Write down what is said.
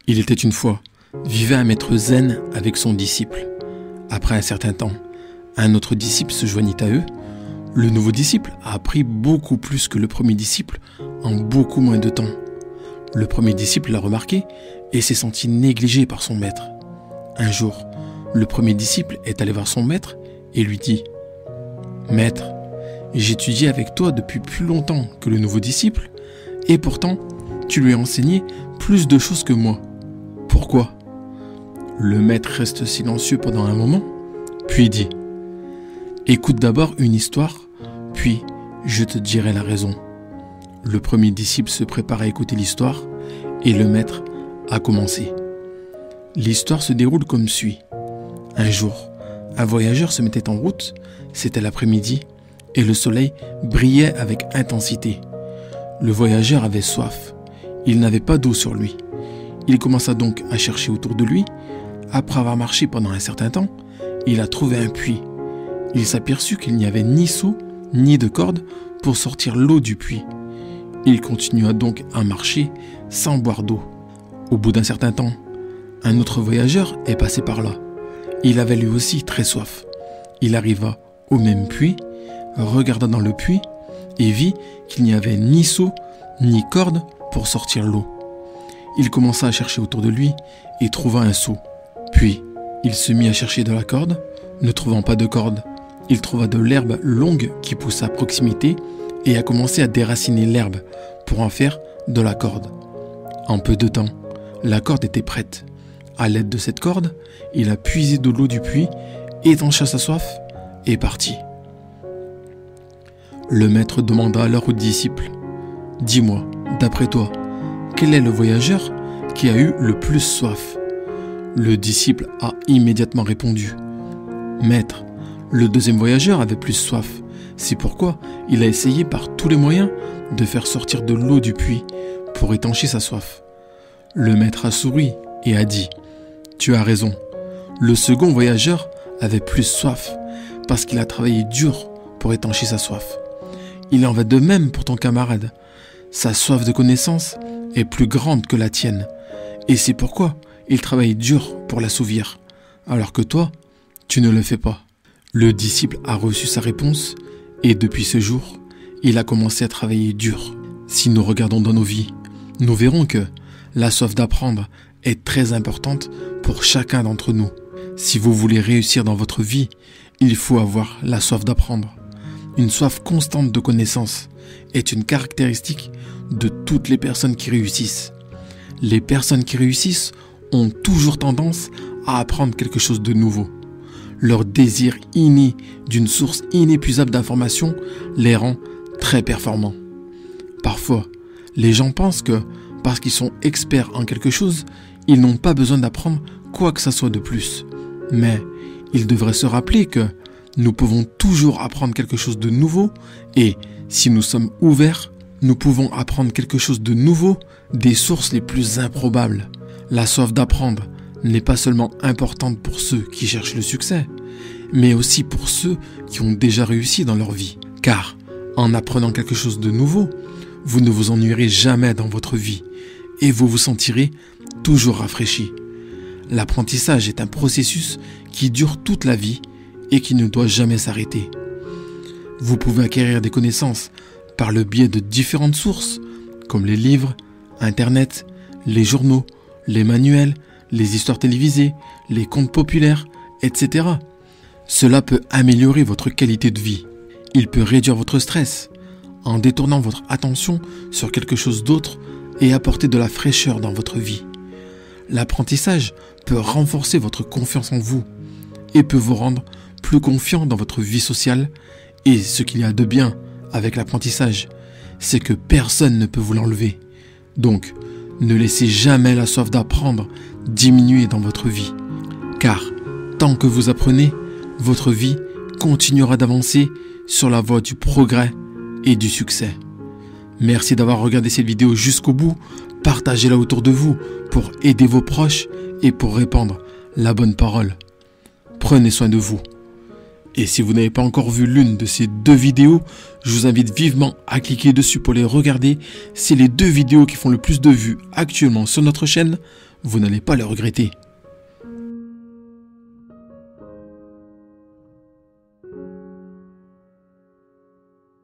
Il était une fois, vivait un maître zen avec son disciple. Après un certain temps, un autre disciple se joignit à eux. Le nouveau disciple a appris beaucoup plus que le premier disciple en beaucoup moins de temps. Le premier disciple l'a remarqué et s'est senti négligé par son maître. Un jour, le premier disciple est allé voir son maître et lui dit « Maître, j'étudie avec toi depuis plus longtemps que le nouveau disciple et pourtant, tu lui as enseigné plus de choses que moi. Pourquoi ?» Le maître reste silencieux pendant un moment, puis dit « Écoute d'abord une histoire, puis je te dirai la raison. » Le premier disciple se prépare à écouter l'histoire et le maître a commencé. L'histoire se déroule comme suit. Un jour, un voyageur se mettait en route, c'était l'après-midi et le soleil brillait avec intensité. Le voyageur avait soif, il n'avait pas d'eau sur lui. Il commença donc à chercher autour de lui. Après avoir marché pendant un certain temps, il a trouvé un puits. Il s'aperçut qu'il n'y avait ni seau ni de corde pour sortir l'eau du puits. Il continua donc à marcher sans boire d'eau. Au bout d'un certain temps, un autre voyageur est passé par là. Il avait lui aussi très soif. Il arriva au même puits, regarda dans le puits et vit qu'il n'y avait ni seau ni corde pour sortir l'eau. Il commença à chercher autour de lui et trouva un seau. Puis, il se mit à chercher de la corde. Ne trouvant pas de corde, il trouva de l'herbe longue qui poussa à proximité et a commencé à déraciner l'herbe pour en faire de la corde. En peu de temps, la corde était prête. À l'aide de cette corde, il a puisé de l'eau du puits, étancha sa soif et partit. Le maître demanda alors au disciple « Dis-moi, d'après toi, quel est le voyageur qui a eu le plus soif ?» Le disciple a immédiatement répondu « Maître, le deuxième voyageur avait plus soif. C'est pourquoi il a essayé par tous les moyens de faire sortir de l'eau du puits pour étancher sa soif. » Le maître a souri et a dit « Tu as raison, le second voyageur avait plus soif parce qu'il a travaillé dur pour étancher sa soif. Il en va de même pour ton camarade. Sa soif de connaissance est plus grande que la tienne et c'est pourquoi il travaille dur pour l'assouvir, alors que toi, tu ne le fais pas. » Le disciple a reçu sa réponse et depuis ce jour, il a commencé à travailler dur. Si nous regardons dans nos vies, nous verrons que la soif d'apprendre est très importante pour chacun d'entre nous. Si vous voulez réussir dans votre vie, il faut avoir la soif d'apprendre. Une soif constante de connaissance est une caractéristique de toutes les personnes qui réussissent. Les personnes qui réussissent ont toujours tendance à apprendre quelque chose de nouveau. Leur désir inné d'une source inépuisable d'informations les rend très performants. Parfois, les gens pensent que parce qu'ils sont experts en quelque chose, ils n'ont pas besoin d'apprendre quoi que ce soit de plus. Mais ils devraient se rappeler que nous pouvons toujours apprendre quelque chose de nouveau et, si nous sommes ouverts, nous pouvons apprendre quelque chose de nouveau des sources les plus improbables. La soif d'apprendre n'est pas seulement importante pour ceux qui cherchent le succès, mais aussi pour ceux qui ont déjà réussi dans leur vie. Car, en apprenant quelque chose de nouveau, vous ne vous ennuierez jamais dans votre vie et vous vous sentirez toujours rafraîchi. L'apprentissage est un processus qui dure toute la vie et qui ne doit jamais s'arrêter. Vous pouvez acquérir des connaissances par le biais de différentes sources, comme les livres, Internet, les journaux, les manuels, les histoires télévisées, les contes populaires, etc. Cela peut améliorer votre qualité de vie. Il peut réduire votre stress en détournant votre attention sur quelque chose d'autre et apporter de la fraîcheur dans votre vie. L'apprentissage peut renforcer votre confiance en vous et peut vous rendre plus confiant dans votre vie sociale. Et ce qu'il y a de bien avec l'apprentissage, c'est que personne ne peut vous l'enlever. Donc, ne laissez jamais la soif d'apprendre diminuer dans votre vie. Car, tant que vous apprenez, votre vie continuera d'avancer sur la voie du progrès et du succès. Merci d'avoir regardé cette vidéo jusqu'au bout. Partagez-la autour de vous pour aider vos proches et pour répandre la bonne parole. Prenez soin de vous. Et si vous n'avez pas encore vu l'une de ces deux vidéos, je vous invite vivement à cliquer dessus pour les regarder. C'est les deux vidéos qui font le plus de vues actuellement sur notre chaîne. Vous n'allez pas le regretter.